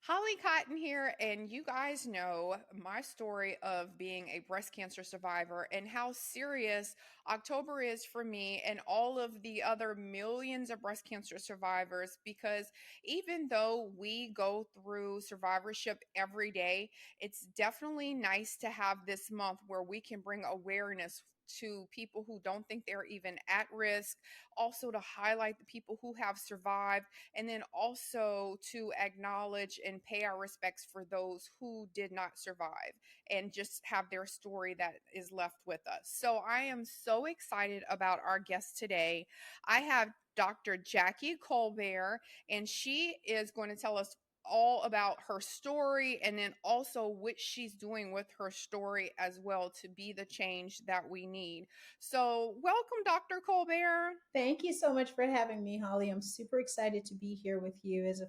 Holly Cotton here, and you guys know my story of being a breast cancer survivor and how serious October is for me and all of the other millions of breast cancer survivors. Because even though we go through survivorship every day, it's definitely nice to have this month where we can bring awareness to people who don't think they're even at risk, also to highlight the people who have survived, and then also to acknowledge and pay our respects for those who did not survive and just have their story that is left with us. So I am so excited about our guest today. I have Dr. Jacque Colbert, and she is going to tell us all about her story and then also what she's doing with her story as well to be the change that we need. So, welcome, Dr. Colbert. Thank you so much for having me, Holly. I'm super excited to be here with you as a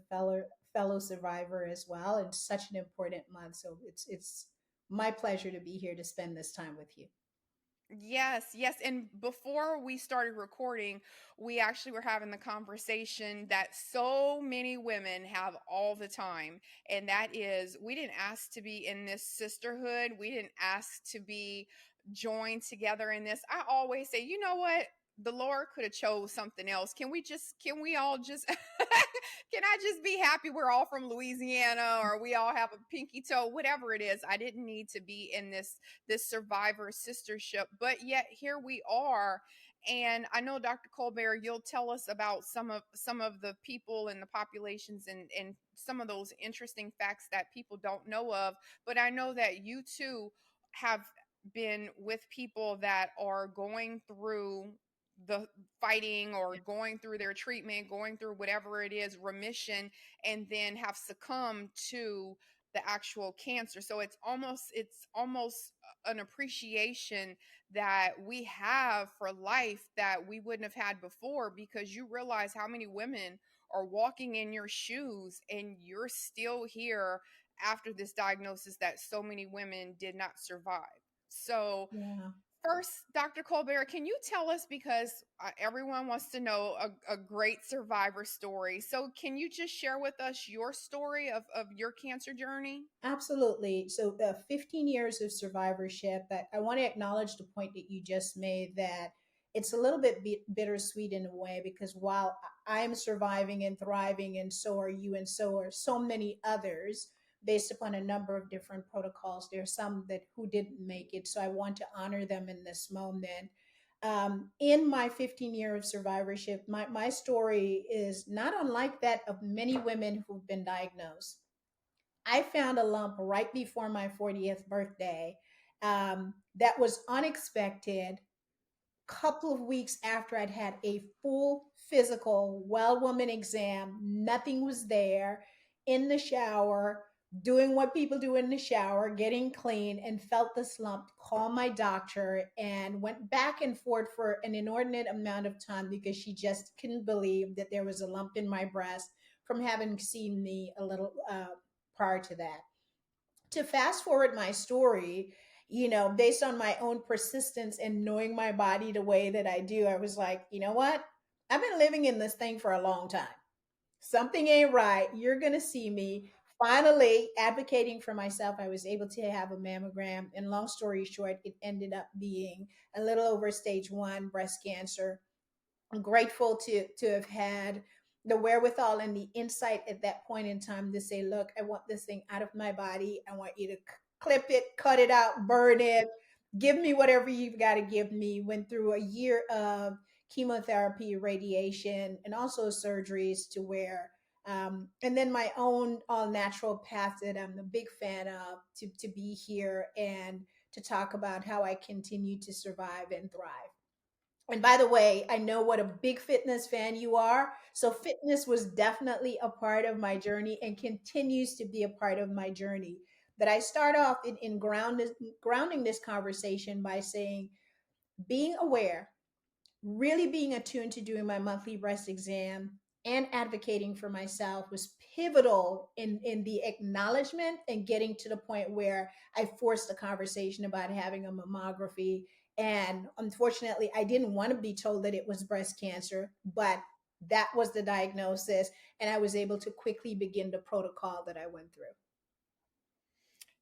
fellow survivor as well. It's such an important month, so it's my pleasure to be here to spend this time with you. Yes, yes. And before we started recording, we actually were having the conversation that so many women have all the time. And that is, we didn't ask to be in this sisterhood. We didn't ask to be joined together in this. I always say, you know what? The Lord could have chose something else. Can we all just, can I just be happy we're all from Louisiana or we all have a pinky toe, whatever it is. I didn't need to be in this survivor sistership, but yet here we are. And I know, Dr. Colbert, you'll tell us about some of the people and the populations and some of those interesting facts that people don't know of. But I know that you too have been with people that are going through the fighting or going through their treatment, going through whatever it is, remission, and then have succumbed to the actual cancer. So it's almost an appreciation that we have for life that we wouldn't have had before, because you realize how many women are walking in your shoes and you're still here after this diagnosis that so many women did not survive. So Yeah. first, Dr. Colbert, can you tell us, because everyone wants to know a great survivor story. So can you just share with us your story of your cancer journey? Absolutely. So, the 15 years of survivorship, I want to acknowledge the point that you just made that it's a little bit bittersweet in a way because while I'm surviving and thriving, and so are you, and so are so many others, based upon a number of different protocols, there are some that who didn't make it. So, I want to honor them in this moment. In my 15 year of survivorship, my story is not unlike that of many women who've been diagnosed. I found a lump right before my 40th birthday that was unexpected. Couple of weeks after I'd had a full physical well woman exam, nothing was there. In the shower, doing what people do in the shower, getting clean, and felt this lump. Called my doctor and went back and forth for an inordinate amount of time because she just couldn't believe that there was a lump in my breast from having seen me a little prior to that. To fast forward my story, based on my own persistence and knowing my body the way that I do, I was like, you know what? I've been living in this thing for a long time. Something ain't right. You're going to see me. Finally, advocating for myself, I was able to have a mammogram. And long story short, it ended up being a little over stage one breast cancer. I'm grateful to have had the wherewithal and the insight at that point in time to say, look, I want this thing out of my body. I want you to clip it, cut it out, burn it, give me whatever you've got to give me. Went through a year of chemotherapy, radiation, and also surgeries to where and then my own all natural path that I'm a big fan of to be here and to talk about how I continue to survive and thrive. And by the way, I know what a big fitness fan you are. So, fitness was definitely a part of my journey and continues to be a part of my journey. But I start off grounding this conversation by saying being aware, really being attuned to doing my monthly breast exam and advocating for myself was pivotal in the acknowledgement and getting to the point where I forced a conversation about having a mammography. And unfortunately, I didn't want to be told that it was breast cancer, but That was the diagnosis. And I was able to quickly begin the protocol that I went through.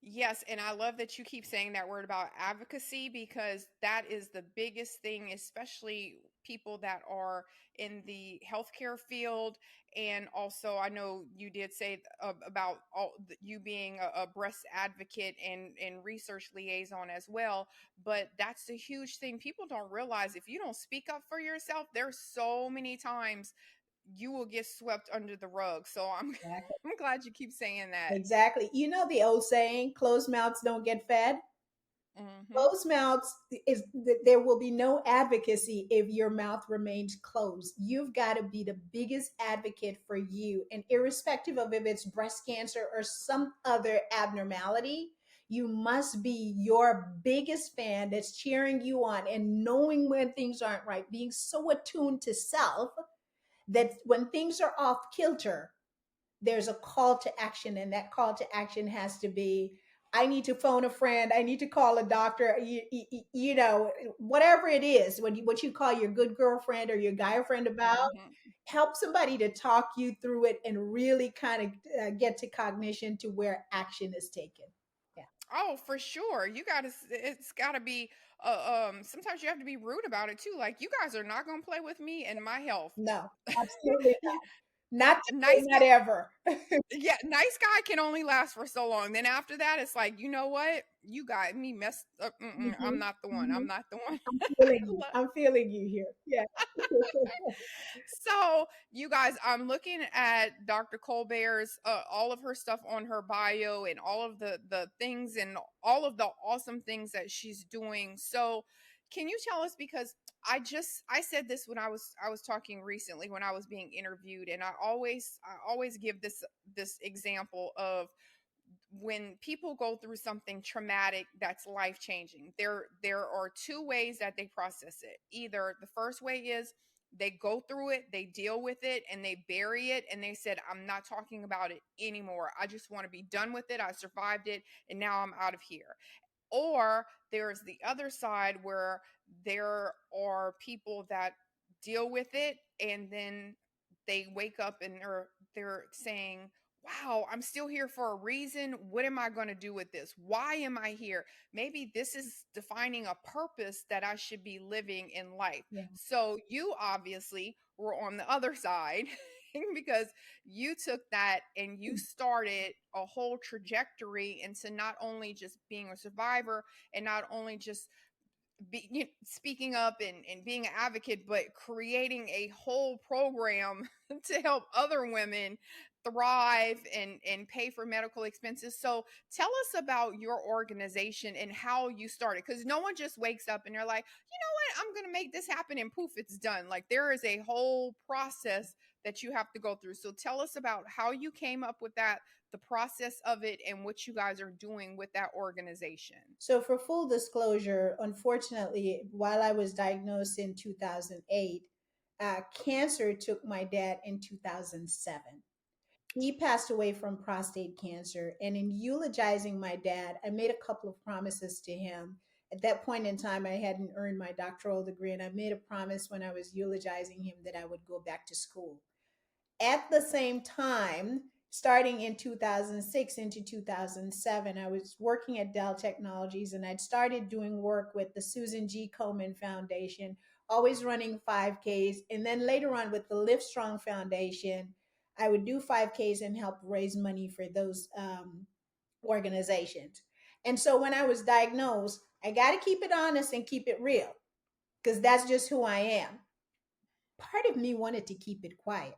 Yes, and I love that you keep saying that word about advocacy because that is the biggest thing, especially people that are in the healthcare field. And also, I know you did say about you being a breast advocate and research liaison as well. But that's the huge thing. People don't realize if you don't speak up for yourself, there's so many times you will get swept under the rug. So I'm Exactly. I'm glad you keep saying that. Exactly. You know the old saying, closed mouths don't get fed? Hmm. Closed mouths is there will be no advocacy if your mouth remains closed. You've got to be the biggest advocate for you, and irrespective of if it's breast cancer or some other abnormality, you must be your biggest fan that's cheering you on and knowing when things aren't right, being so attuned to self that when things are off kilter, there's a call to action, and that call to action has to be, I need to phone a friend, I need to call a doctor, you know, whatever it is, what you call your good girlfriend or your guy friend about, Hmm. help somebody to talk you through it and really kind of get to cognition to where action is taken. Yeah. Oh, for sure. You got to, it's got to be, sometimes you have to be rude about it too. Like, you guys are not going to play with me and my health. No, absolutely not today, Nice guy, not ever. yeah, nice guy can only last for so long. Then after that, it's like, you know what? You got me messed up. I'm Mhm, not the one. I'm mhm. not the one. I'm feeling you. I'm feeling you here. Yeah. So, you guys, I'm looking at Dr. Colbert's all of her stuff on her bio and all of the things and all of the awesome things that she's doing. So, can you tell us, because I said this when I was talking recently when I was being interviewed, and I always give this example of when people go through something traumatic that's life changing, there are two ways that they process it. Either the first way is they go through it, they deal with it, and they bury it, and they said, I'm not talking about it anymore. I just want to be done with it. I survived it, and now I'm out of here. Or there's the other side where there are people that deal with it, and then they wake up and they're saying, wow, I'm still here for a reason. What am I going to do with this? Why am I here? Maybe this is defining a purpose that I should be living in life. Yeah. So you obviously were on the other side because you took that and you started a whole trajectory into not only just being a survivor and not only just speaking up and being an advocate, but creating a whole program to help other women thrive and pay for medical expenses. So tell us about your organization and how you started, because no one just wakes up and they're like, you know what, I'm going to make this happen and poof, it's done. Like, there is a whole process that you have to go through. So tell us about how you came up with that, the process of it, and what you guys are doing with that organization. So, for full disclosure, unfortunately, while I was diagnosed in 2008, cancer took my dad in 2007. He passed away from prostate cancer. And in eulogizing my dad, I made a couple of promises to him. At that point in time, I hadn't earned my doctoral degree, and I made a promise when I was eulogizing him that I would go back to school. At the same time, starting in 2006 into 2007, I was working at Dell Technologies, and I'd started doing work with the Susan G. Komen Foundation, always running 5Ks. And then later on with the Livestrong Foundation, I would do 5Ks and help raise money for those organizations. And so when I was diagnosed, I got to keep it honest and keep it real because that's just who I am. Part of me wanted to keep it quiet.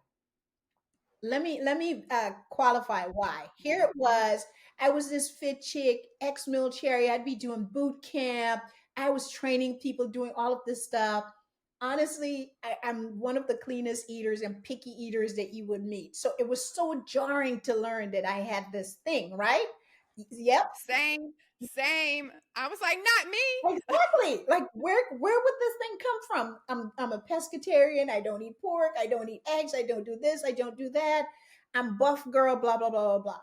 Let me qualify why. Here it was. I was this fit chick, ex-military. I'd be doing boot camp. I was training people, doing all of this stuff. Honestly, I'm one of the cleanest eaters and picky eaters that you would meet. So it was so jarring to learn that I had this thing, right? Yep. Same, same. I was like, not me. Exactly. Like where would this thing come from? I'm a pescatarian. I don't eat pork. I don't eat eggs. I don't do this. I don't do that. I'm buff girl. Blah blah blah blah blah.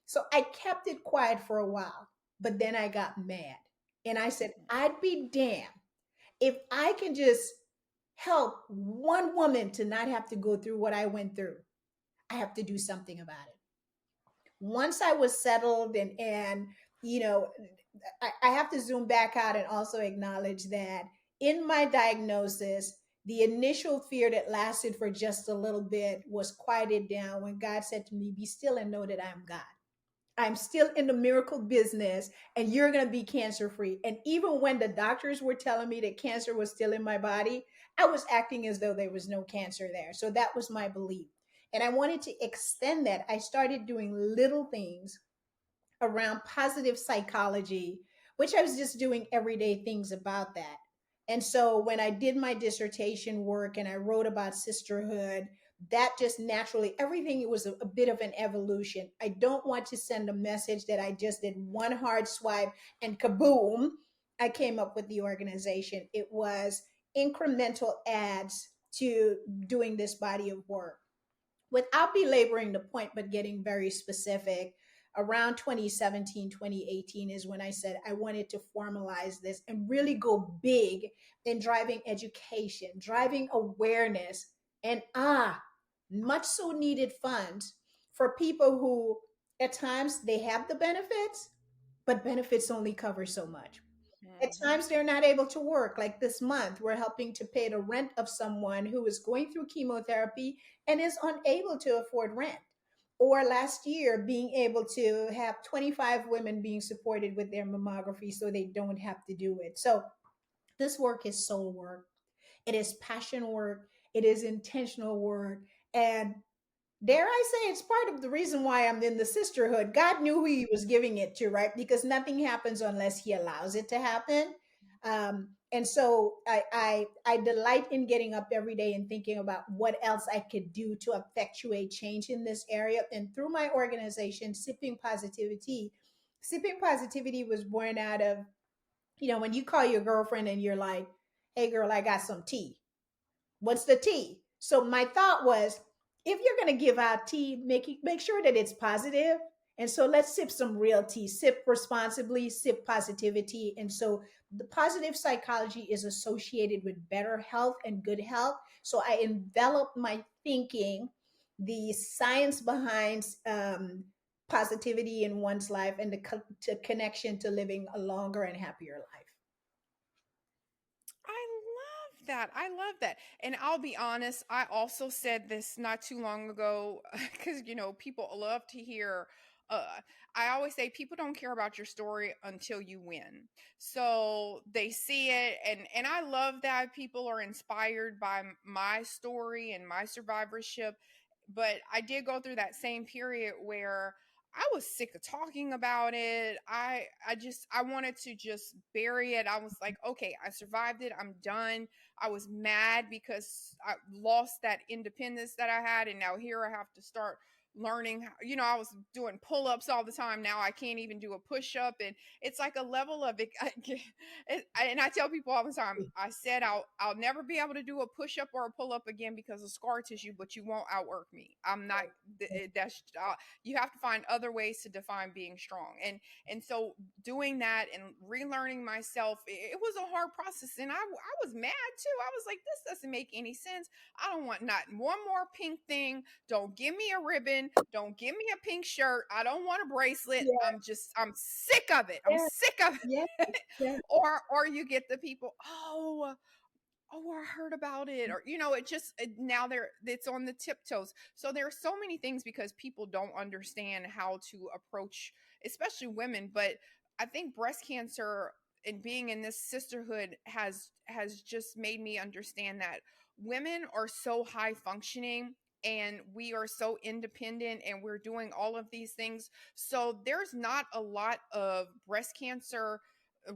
So I kept it quiet for a while, but then I got mad, and I said, I'd be damned if I can just help one woman to not have to go through what I went through, I have to do something about it. Once I was settled and you know, I have to zoom back out and also acknowledge that in my diagnosis, the initial fear that lasted for just a little bit was quieted down when God said to me, "Be still and know that I am God. I'm still in the miracle business and you're going to be cancer free." And even when the doctors were telling me that cancer was still in my body, I was acting as though there was no cancer there. So that was my belief. And I wanted to extend that. I started doing little things around positive psychology, which I was just doing everyday things about that. And so when I did my dissertation work and I wrote about sisterhood, that just naturally, everything, it was a bit of an evolution. I don't want to send a message that I just did one hard swipe and kaboom, I came up with the organization. It was incremental adds to doing this body of work. Without belaboring the point, but getting very specific, around 2017, 2018 is when I said I wanted to formalize this and really go big in driving education, driving awareness, and much so needed funds for people who at times they have the benefits, but benefits only cover so much. At Hmm. times, they're not able to work. Like this month, we're helping to pay the rent of someone who is going through chemotherapy and is unable to afford rent. Or last year, being able to have 25 women being supported with their mammography so they don't have to do it. So, this work is soul work, it is passion work, it is intentional work. And dare I say, it's part of the reason why I'm in the sisterhood. God knew who he was giving it to, right? Because nothing happens unless he allows it to happen. And so I delight in getting up every day and thinking about what else I could do to effectuate change in this area. And through my organization, Sipping Positivity, Sipping Positivity was born out of, when you call your girlfriend and you're like, "Hey girl, I got some tea. What's the tea?" So my thought was, if you're going to give out tea, make sure that it's positive. And so let's sip some real tea. Sip responsibly, sip positivity. And so the positive psychology is associated with better health and good health. So I envelop my thinking, the science behind positivity in one's life, and the connection to living a longer and happier life. I love that. I love that. And I'll be honest, I also said this not too long ago because, people love to hear. Uh, I always say people don't care about your story until you win. So they see it, and I love that people are inspired by my story and my survivorship. But I did go through that same period where I was sick of talking about it. I wanted to just bury it. I was like, okay, I survived it. I'm done. I was mad because I lost that independence that I had, and now here I have to start learning how, I was doing pull-ups all the time. Now I can't even do a push-up, and it's like a level of it, and I tell people all the time, I said I'll never be able to do a push-up or a pull-up again because of scar tissue, but you won't outwork me. I'm not. That's You have to find other ways to define being strong, and so doing that and relearning myself, it was a hard process, and I was mad too. I was like, this doesn't make any sense. I don't want not one more pink thing. Don't give me a ribbon. Don't give me a pink shirt. I don't want a bracelet. Yeah, I'm sick of it. I'm yeah, sick of yeah, it. yeah. Or you get the people, oh, I heard about it, or now it's on the tiptoes. So there are so many things because people don't understand how to approach, especially women. But I think breast cancer and being in this sisterhood has just made me understand that women are so high functioning and we are so independent and we're doing all of these things. So there's not a lot of breast cancer,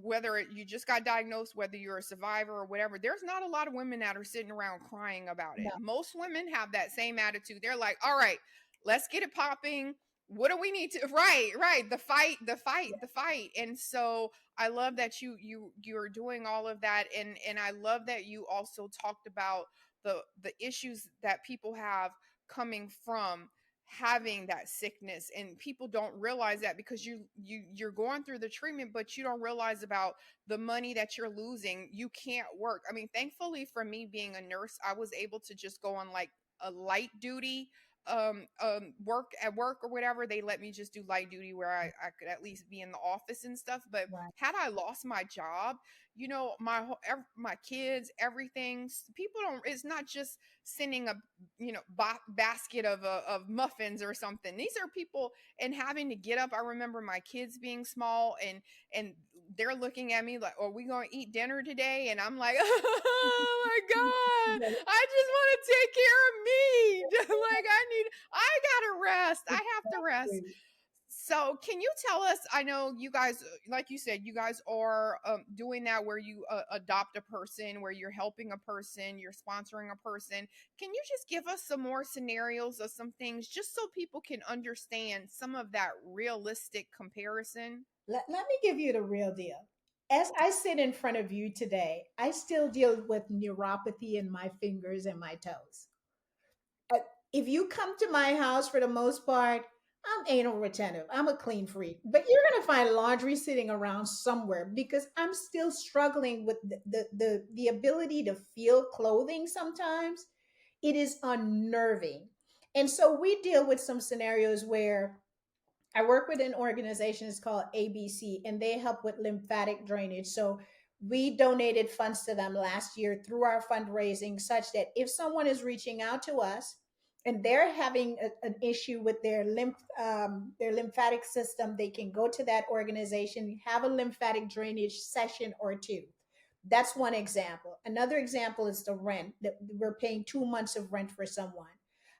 whether you just got diagnosed, whether you're a survivor or whatever. There's not a lot of women that are sitting around crying about it. No, Most women have that same attitude. They're like, all right, let's get it popping. What do we need to, right, the fight, the fight. And so I love that you're doing all of that. And I love that you also talked about the issues that people have coming from having that sickness, and people don't realize that because you're going through the treatment, but you don't realize about the money that you're losing. You can't work. I mean, thankfully for me being a nurse, I was able to just go on like a light duty work at work or whatever. They let me just do light duty where I could at least be in the office and stuff. But Right. had I lost my job, my kids, everything, people don't, it's not just sending a basket of muffins or something. These are people, and having to get up. I remember my kids being small, and they're looking at me like, are we going to eat dinner today? And I'm like, oh my god, I just want to take care of me. Like, I gotta rest. I have to rest. Exactly. So, can you tell us? I know you guys, like you said, you guys are doing that where you adopt a person, where you're helping a person, you're sponsoring a person. Can you just give us some more scenarios of some things just so people can understand some of that realistic comparison? Let me give you the real deal. As I sit in front of you today, I still deal with neuropathy in my fingers and my toes. Uh, If you come to my house, for the most part, I'm anal retentive. I'm a clean freak. But you're going to find laundry sitting around somewhere because I'm still struggling with the ability to feel clothing sometimes. It is unnerving. And so we deal with some scenarios where I work with an organization, it's called ABC, and they help with lymphatic drainage. So we donated funds to them last year through our fundraising, such that if someone is reaching out to us and they're having an issue with their lymphatic system, they can go to that organization, have a lymphatic drainage session or two. That's one example. Another example is the rent that we're paying 2 months of rent for someone.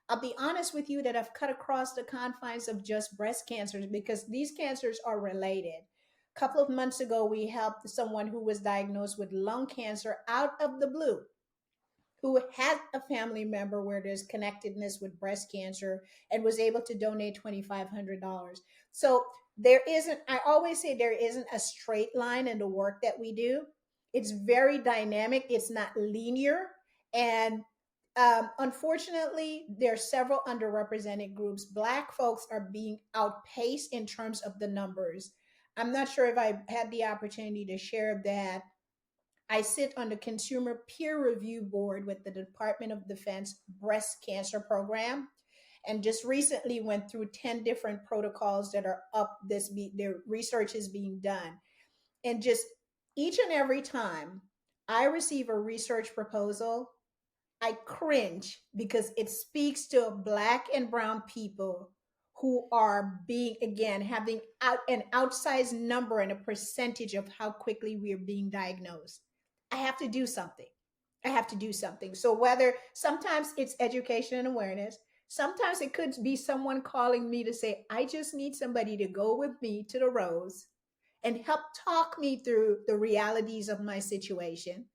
I'll be honest with you that I've cut across the confines of just breast cancers because these cancers are related. A couple of months ago, we helped someone who was diagnosed with lung cancer out of the blue, who had a family member where there's connectedness with breast cancer and was able to donate $2,500. So there isn't, I always say there isn't a straight line in the work that we do. It's very dynamic, it's not linear. And unfortunately, there are several underrepresented groups. Black folks are being outpaced in terms of the numbers. I'm not sure if I had the opportunity to share that I sit on the Consumer Peer Review Board with the Department of Defense Breast Cancer Program, and just recently went through 10 different protocols that are up. Their research is being done, and just each and every time I receive a research proposal, I cringe because it speaks to black and brown people who are being, again, having an outsized number and a percentage of how quickly we are being diagnosed. I have to do something. I have to do something. So whether sometimes it's education and awareness, sometimes it could be someone calling me to say, I just need somebody to go with me to the Rose and help talk me through the realities of my situation.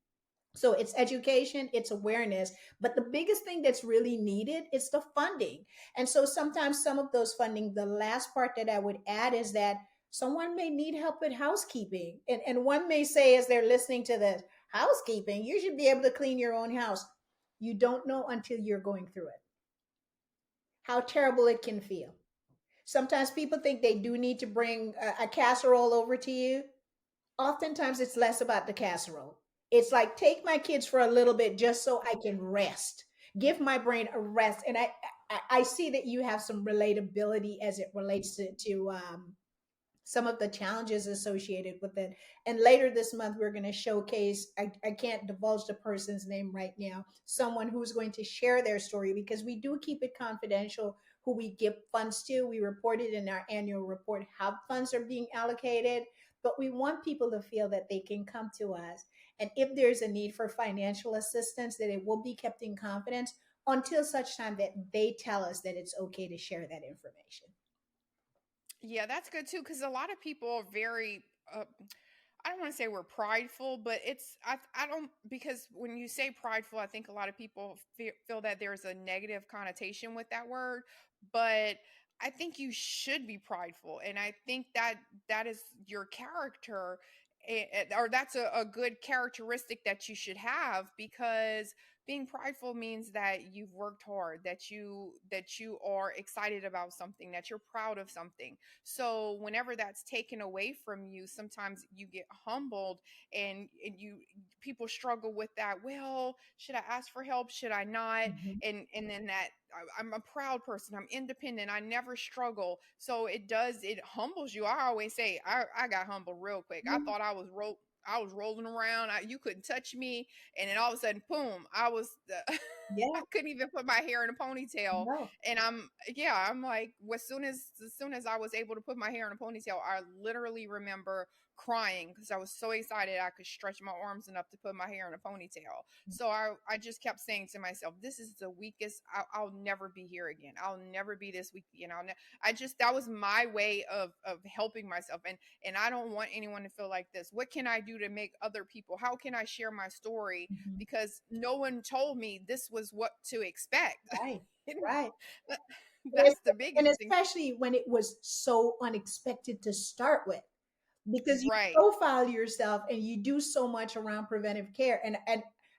So it's education, it's awareness, but the biggest thing that's really needed is the funding. And so sometimes some of those funding, the last part that I would add is that someone may need help with housekeeping. And one may say, as they're listening to this, housekeeping, you should be able to clean your own house. You don't know until you're going through it, how terrible it can feel. Sometimes people think they do need to bring a casserole over to you. Oftentimes it's less about the casserole. It's like, take my kids for a little bit just so I can rest. Give my brain a rest. And I see that you have some relatability as it relates to some of the challenges associated with it. And later this month, we're going to showcase, I can't divulge the person's name right now, someone who's going to share their story because we do keep it confidential who we give funds to. We report it in our annual report how funds are being allocated, but we want people to feel that they can come to us. And if there's a need for financial assistance, that it will be kept in confidence until such time that they tell us that it's okay to share that information. Yeah, that's good too, because a lot of people are very I don't want to say we're prideful, but I don't, because when you say prideful, I think a lot of people feel that there's a negative connotation with that word, but I think you should be prideful, and I think that that is your character, or that's a good characteristic that you should have, because Being prideful means that you've worked hard, that you are excited about something, that you're proud of something. So whenever that's taken away from you, sometimes you get humbled, and you people struggle with that. Well, should I ask for help? Should I not? Mhm. And then that I'm a proud person. I'm independent. I never struggle. So it humbles you. I always say I got humbled real quick. I Yeah. thought I was rolling around. You couldn't touch me, and then all of a sudden, boom! I Yeah. couldn't even put my hair in a ponytail, No. and I'm like, as soon as I was able to put my hair in a ponytail, I literally remember crying because I was so excited I could stretch my arms enough to put my hair in a ponytail. So I just kept saying to myself, this is the weakest. I'll never be here again. I'll never be this weak again. I just that was my way of helping myself, and I don't want anyone to feel like this. What can I do to make other people? How can I share my story? Mhm. Because no one told me this was what to expect. Right. Right. And That's the and biggest thing. especially when it was so unexpected to start with, because you Right. profile yourself and you do so much around preventive care. And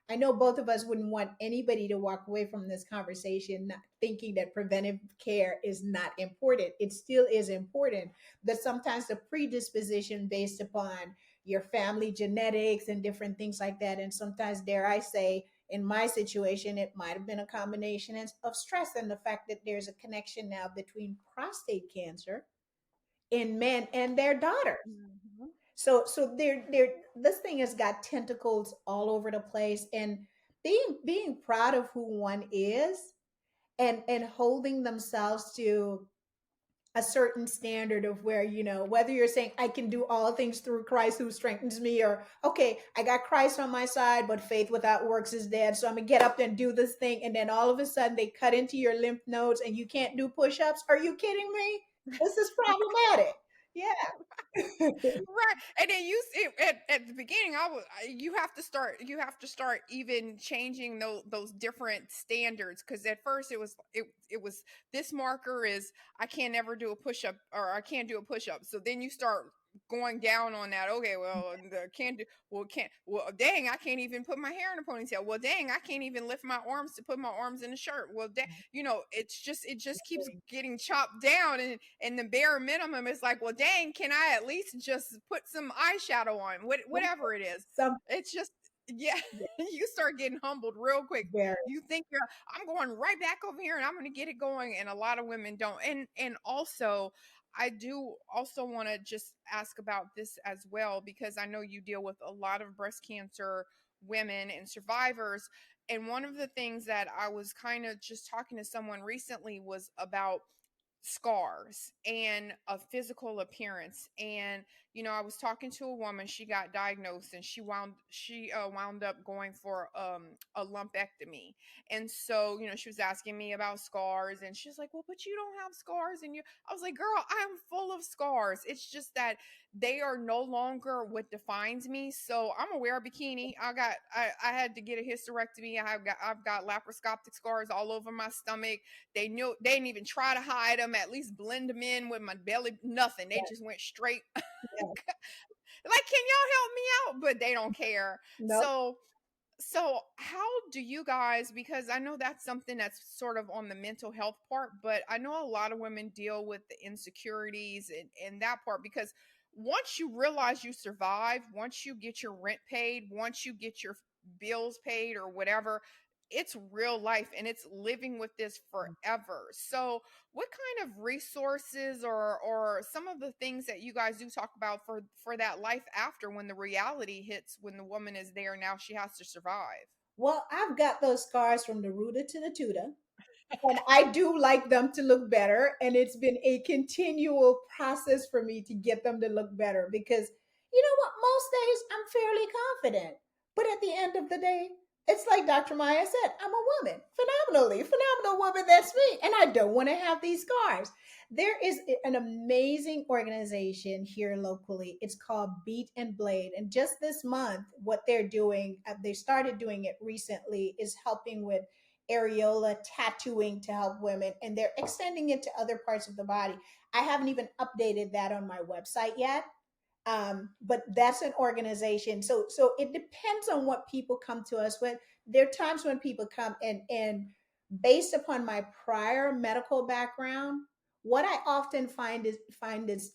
I know both of us wouldn't want anybody to walk away from this conversation not thinking that preventive care is not important. It still is important, but sometimes the predisposition based upon your family genetics and different things like that, and sometimes, dare I say, in my situation, it might have been a combination of stress and the fact that there's a connection now between prostate cancer in men and their daughters. Mhm. So they're this thing has got tentacles all over the place, and being proud of who one is, and holding themselves to a certain standard of where, whether you're saying I can do all things through Christ who strengthens me, or okay, I got Christ on my side, but faith without works is dead, so I'm gonna get up and do this thing, and then all of a sudden they cut into your lymph nodes and you can't do push-ups. Are you kidding me? This is problematic. Yeah. Right. And then at the beginning, you have to start even changing those different standards, because at first it was this marker is I can't never do a push up, or I can't do a push up. So then you start going down on that. Okay, well, the can't do can't well dang, I can't even put my hair in a ponytail. Well, dang, I can't even lift my arms to put my arms in a shirt. Well, it just keeps getting chopped down, and the bare minimum is like, well, dang, can I at least just put some eyeshadow on? Whatever it is. Some It's just yeah, you start getting humbled real quick. very. You think I'm going right back over here and I'm going to get it going, and a lot of women don't. And also, I do also want to just ask about this as well, because I know you deal with a lot of breast cancer women and survivors. And one of the things that I was kind of just talking to someone recently was about scars and a physical appearance. And I was talking to a woman. She got diagnosed, and she wound up going for a lumpectomy. And so she was asking me about scars, and she's like, well, but you don't have scars. And I was like, girl, I'm full of scars. It's just that they are no longer what defines me. So I'm gonna wear a bikini. I had to get a hysterectomy. I've got laparoscopic scars all over my stomach. They didn't even try to hide them, at least blend them in with my belly. Nothing. They Yeah, just went straight. yeah. Like, can y'all help me out? But they don't care. No. So how do you guys, because I know that's something that's sort of on the mental health part, but I know a lot of women deal with the insecurities and that part, because once you realize you survive, once you get your rent paid, once you get your bills paid or whatever, it's real life and it's living with this forever. So what kind of resources or some of the things that you guys do talk about for that life after, when the reality hits, when the woman is there, now she has to survive? Well, I've got those scars from the rooter to the tutor, and I do like them to look better. And it's been a continual process for me to get them to look better, because you know what? Most days I'm fairly confident. But at the end of the day, it's like Dr. Maya said, I'm a woman, phenomenal woman. That's me. And I don't want to have these scars. There is an amazing organization here locally. It's called Beat and Blade. And just this month, what they're doing, they started doing it recently, is helping with areola tattooing to help women, and they're extending it to other parts of the body. I haven't even updated that on my website yet. But that's an organization. So it depends on what people come to us with. There are times when people come and based upon my prior medical background, what I often find is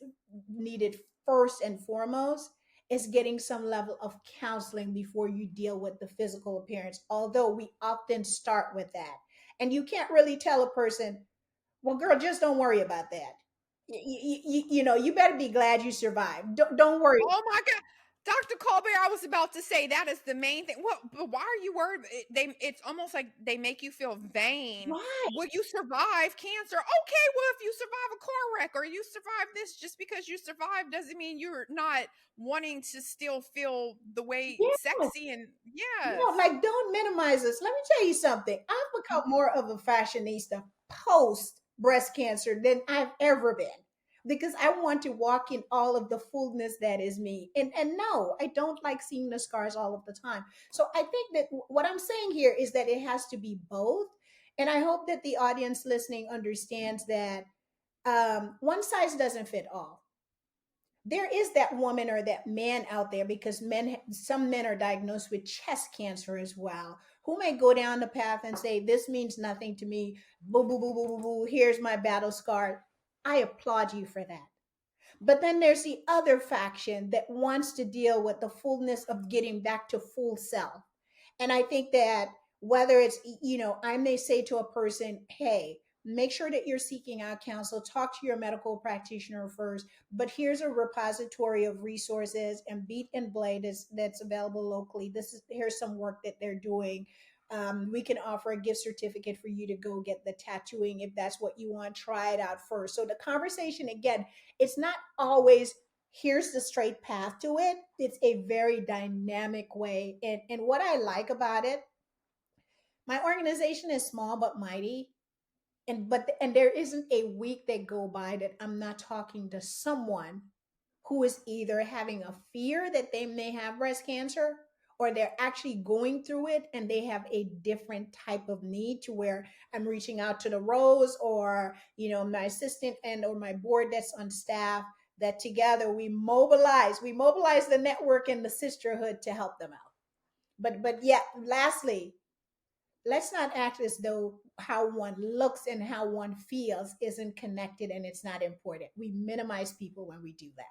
needed first and foremost is getting some level of counseling before you deal with the physical appearance. Although we often start with that, and you can't really tell a person, well, girl, just don't worry about that. You better be glad you survived. Don't worry. Oh my God. Dr. Colbert, I was about to say that is the main thing. What? But why are you worried? It's almost like they make you feel vain. Right. Will you survive cancer? Okay, well, if you survive a car wreck or you survive this, just because you survive doesn't mean you're not wanting to still feel the way Yeah. sexy and yes. Like don't minimize this. Let me tell you something. I've become Mhm. more of a fashionista post breast cancer than I've ever been because I want to walk in all of the fullness that is me. And no, I don't like seeing the scars all of the time. So I think that what I'm saying here is that it has to be both. And I hope that the audience listening understands that one size doesn't fit all. There is that woman or that man out there because some men are diagnosed with chest cancer as well, who may go down the path and say, this means nothing to me, boo boo boo boo boo boo, here's my battle scar. I applaud you for that. But then there's the other faction that wants to deal with the fullness of getting back to full self. And I think that whether it's, I may say to a person, hey, make sure that you're seeking out counsel, talk to your medical practitioner first. But here's a repository of resources and Beat and Blade that's available locally. Here's some work that they're doing. We can offer a gift certificate for you to go get the tattooing if that's what you want. Try it out first. So the conversation, again, it's not always here's the straight path to it. It's a very dynamic way. And what I like about it, my organization is small but mighty. And there isn't a week that go by that I'm not talking to someone who is either having a fear that they may have breast cancer or they're actually going through it and they have a different type of need to where I'm reaching out to the Rose or my assistant and or my board that's on staff, that together we mobilize the network and the sisterhood to help them out. But yeah, lastly, let's not act as though how one looks and how one feels isn't connected and it's not important. We minimize people when we do that.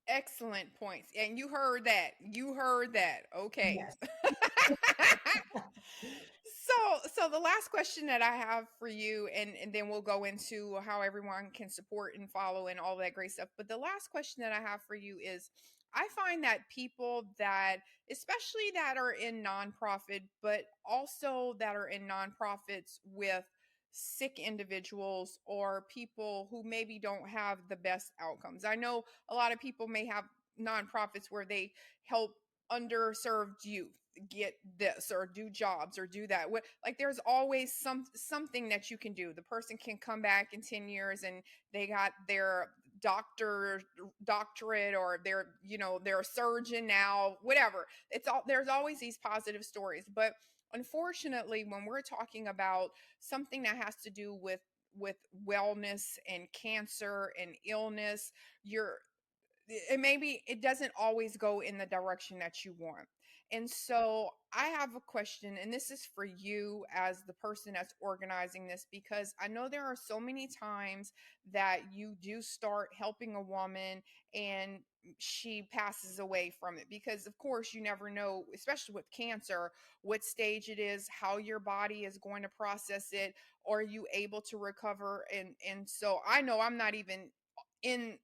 Excellent points. And you heard that. You heard that. Okay. Yes. So the last question that I have for you, and then we'll go into how everyone can support and follow and all that great stuff. But the last question that I have for you is, I find that people that, especially that are in nonprofit, but also that are in nonprofits with sick individuals or people who maybe don't have the best outcomes. I know a lot of people may have nonprofits where they help underserved youth get this or do jobs or do that. Like there's always something that you can do. The person can come back in 10 years and they got their doctorate, or they're a surgeon now, whatever. It's all, there's always these positive stories. But unfortunately, when we're talking about something that has to do with wellness and cancer and illness, you're it maybe it doesn't always go in the direction that you want. And so I have a question, and this is for you as the person that's organizing this, because I know there are so many times that you do start helping a woman and she passes away from it, because of course you never know, especially with cancer, what stage it is, how your body is going to process it. Are you able to recover? And so I know I'm not even in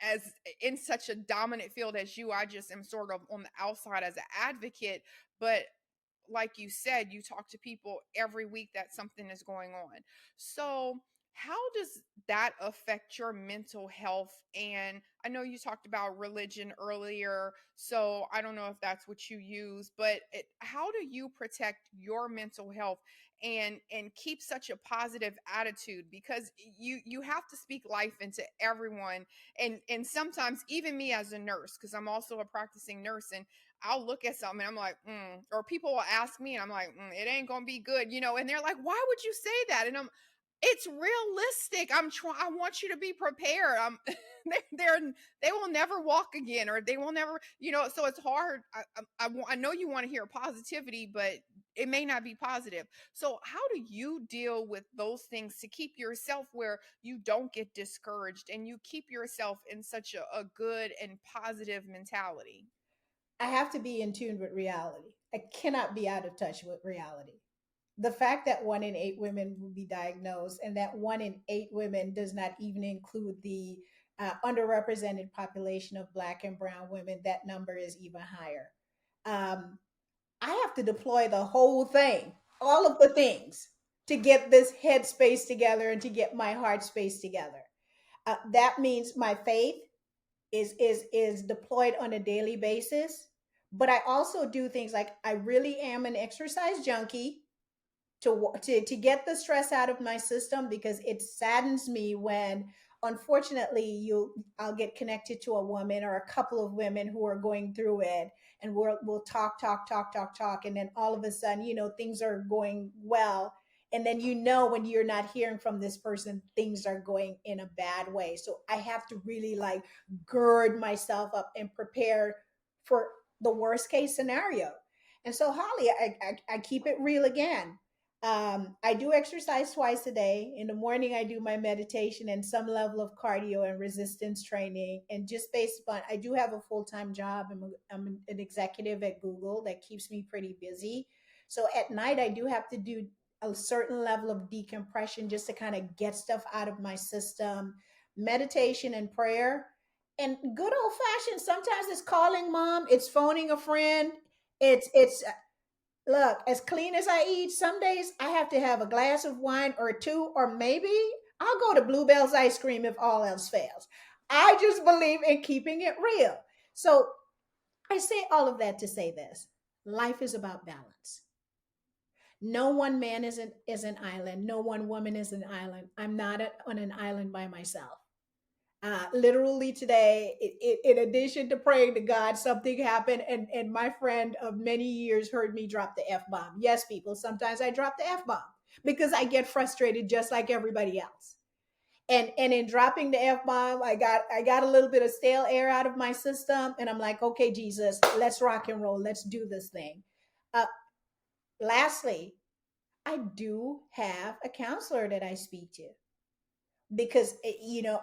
as in such a dominant field as you. I just am sort of on the outside as an advocate. But like you said, you talk to people every week that something is going on. So how does that affect your mental health? And I know you talked about religion earlier, so I don't know if that's what you use, but how do you protect your mental health and keep such a positive attitude? Because you have to speak life into everyone. And sometimes even me as a nurse, because I'm also a practicing nurse, and I'll look at something and I'm like, or people will ask me and I'm like, it ain't gonna be good, and they're like, why would you say that? And It's realistic. I want you to be prepared. They're they will never walk again, or they will never, so it's hard. I know you want to hear positivity, but it may not be positive. So how do you deal with those things to keep yourself where you don't get discouraged and you keep yourself in such a good and positive mentality? I have to be in tune with reality. I cannot be out of touch with reality. The fact that 1 in 8 women will be diagnosed, and that 1 in 8 women does not even include the underrepresented population of Black and Brown women, that number is even higher. Um, I have to deploy the whole thing, all of the things, to get this head space together and to get my heart space together. That means my faith is deployed on a daily basis. But I also do things like I really am an exercise junkie to get the stress out of my system, because it saddens me when, unfortunately, I'll get connected to a woman or a couple of women who are going through it, and we'll talk, and then all of a sudden, things are going well, and then, when you're not hearing from this person, things are going in a bad way. So I have to really like gird myself up and prepare for the worst case scenario. And so, Holly, I keep it real again. I do exercise twice a day. In the morning, I do my meditation and some level of cardio and resistance training. And just based upon, I do have a full time job. I'm an executive at Google that keeps me pretty busy. So at night, I do have to do a certain level of decompression just to kind of get stuff out of my system, meditation and prayer. And good old fashioned, sometimes it's calling mom, it's phoning a friend, it's look, as clean as I eat, some days I have to have a glass of wine or two, or maybe I'll go to Bluebell's ice cream if all else fails. I just believe in keeping it real. So I say all of that to say this: life is about balance. No one man is an island. No one woman is an island. I'm not on an island by myself. Literally today, in addition to praying to God, something happened, and my friend of many years heard me drop the F bomb. Yes, people, sometimes I drop the F bomb because I get frustrated just like everybody else. And in dropping the F bomb, I got a little bit of stale air out of my system, and I'm like, okay, Jesus, let's rock and roll, let's do this thing. Uh, Lastly, I do have a counselor that I speak to, because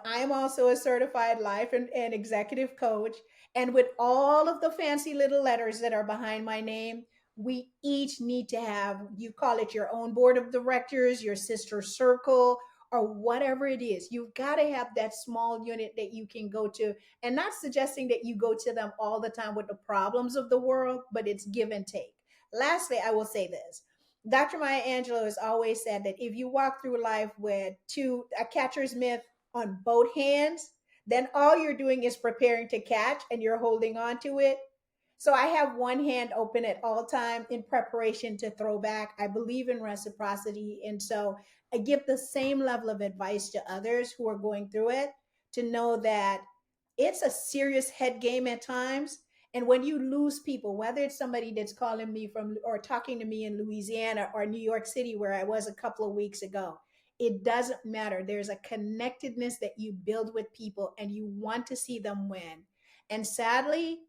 I'm also a certified life and executive coach, and with all of the fancy little letters that are behind my name, we each need to have, you call it your own board of directors, your sister circle, or whatever it is. You've got to have that small unit that you can go to, and not suggesting that you go to them all the time with the problems of the world, but it's give and take. Lastly, I will say this: Dr. Maya Angelou has always said that if you walk through life with a catcher's mitt on both hands, then all you're doing is preparing to catch and you're holding on to it. So I have one hand open at all time in preparation to throw back. I believe in reciprocity. And so I give the same level of advice to others who are going through it, to know that it's a serious head game at times. And when you lose people, whether it's somebody that's calling me from or talking to me in Louisiana or New York City, where I was a couple of weeks ago, it doesn't matter. There's a connectedness that you build with people and you want to see them win. And sadly,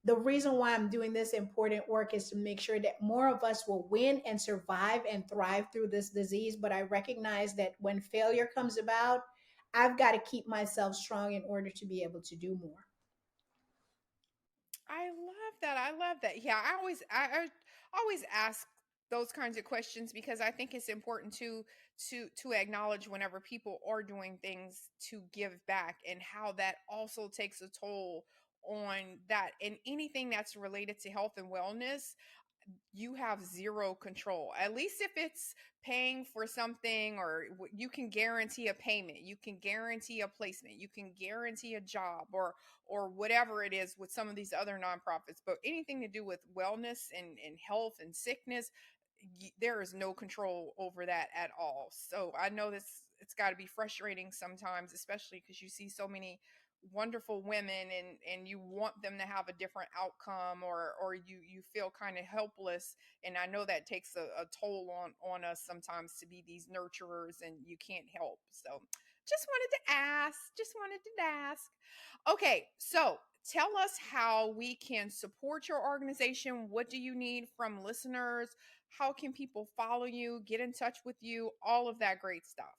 the reason why I'm doing this important work is to make sure that more of us will win and survive and thrive through this disease. But I recognize that when failure comes about, I've got to keep myself strong in order to be able to do more. I love that. I love that. Yeah, I always ask those kinds of questions because I think it's important to acknowledge whenever people are doing things to give back, and how that also takes a toll on that, and anything that's related to health and wellness. You have zero control. At least if it's paying for something, or you can guarantee a payment, you can guarantee a placement, you can guarantee a job, or whatever it is with some of these other nonprofits. But anything to do with wellness and health and sickness, there is no control over that at all. So I know this, it's got to be frustrating sometimes, especially because you see so many wonderful women, and you want them to have a different outcome, or you feel kind of helpless. And I know that takes a toll on us sometimes to be these nurturers, and you can't help. So just wanted to ask. Okay, so tell us how we can support your organization. What do you need from listeners? How can people follow you, get in touch with you, all of that great stuff?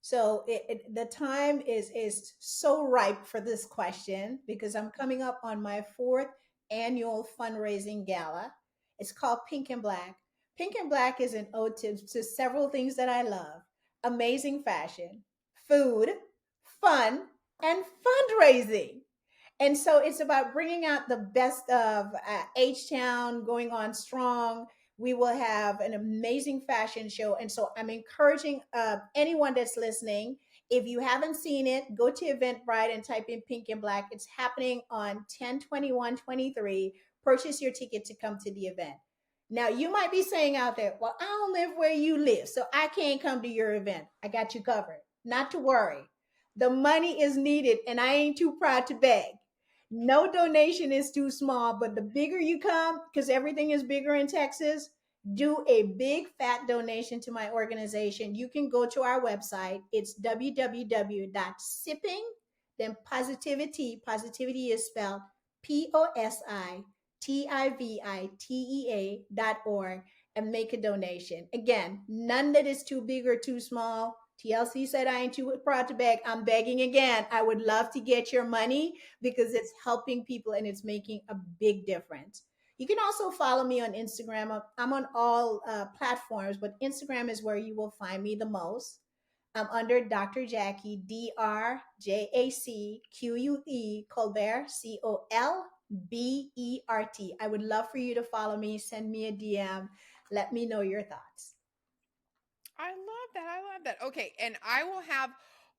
So the time is so ripe for this question because I'm coming up on my fourth annual fundraising gala. It's called Pink and Black. Pink and Black is an ode to several things that I love: amazing fashion, food, fun, and fundraising. And so it's about bringing out the best of H Town, going on strong. We will have an amazing fashion show. And so I'm encouraging anyone that's listening, if you haven't seen it, go to Eventbrite and type in Pink and Black. It's happening on 10/21/23. Purchase your ticket to come to the event. Now, you might be saying out there, well, I don't live where you live, so I can't come to your event. I got you covered. Not to worry. The money is needed, and I ain't too proud to beg. No donation is too small, but the bigger you come, because everything is bigger in Texas, do a big fat donation to my organization. You can go to our website. It's www.sipping, then positivity. Positivity is spelled PositviTEA.org, and make a donation. Again, none that is too big or too small. TLC said I ain't too proud to beg. I'm begging again. I would love to get your money because it's helping people and it's making a big difference. You can also follow me on Instagram. I'm on all platforms, but Instagram is where you will find me the most. I'm under Dr. Jacque, DrJacque Colbert, Colbert. I would love for you to follow me, send me a DM, let me know your thoughts. I love that. I love that. Okay, and I will have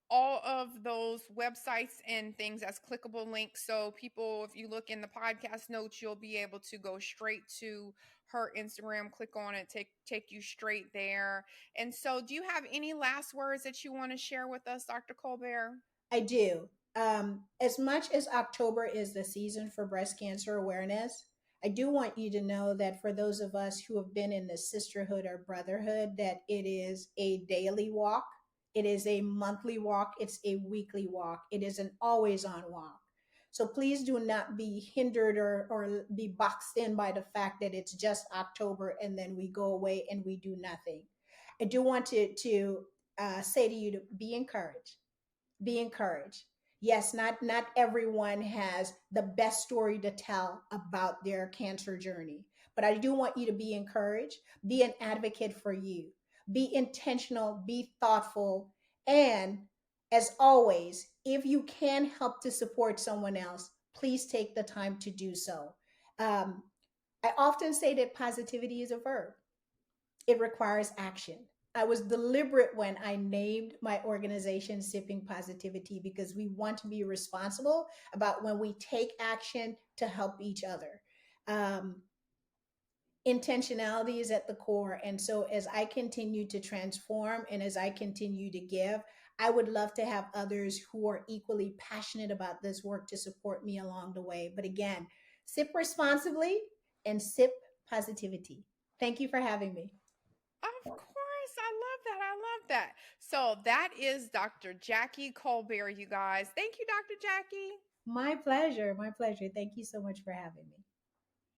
all of those websites and things as clickable links. So people, if you look in the podcast notes, you'll be able to go straight to her Instagram, click on it, take you straight there. And so, do you have any last words that you want to share with us, Dr. Colbert? I do. As much as October is the season for breast cancer awareness, I do want you to know that for those of us who have been in the sisterhood or brotherhood, that it is a daily walk, it is a monthly walk, it's a weekly walk, it is an always on walk. So please do not be hindered or be boxed in by the fact that it's just October and then we go away and we do nothing. I do want to say to you to be encouraged, be encouraged. Yes, not everyone has the best story to tell about their cancer journey, but I do want you to be encouraged, be an advocate for you, be intentional, be thoughtful, and as always, if you can help to support someone else, please take the time to do so. um, I often say that positivity is a verb, it requires action. I was deliberate when I named my organization Sipping Positivity because we want to be responsible about when we take action to help each other. Um, Intentionality is at the core. And so, as I continue to transform and as I continue to give, I would love to have others who are equally passionate about this work to support me along the way. But again, sip responsibly and sip positivity. Thank you for having me. Of course. I love that. I love that. So that is Dr. Jacque Colbert, you guys. Thank you, Dr. Jacque. My pleasure. My pleasure. Thank you so much for having me.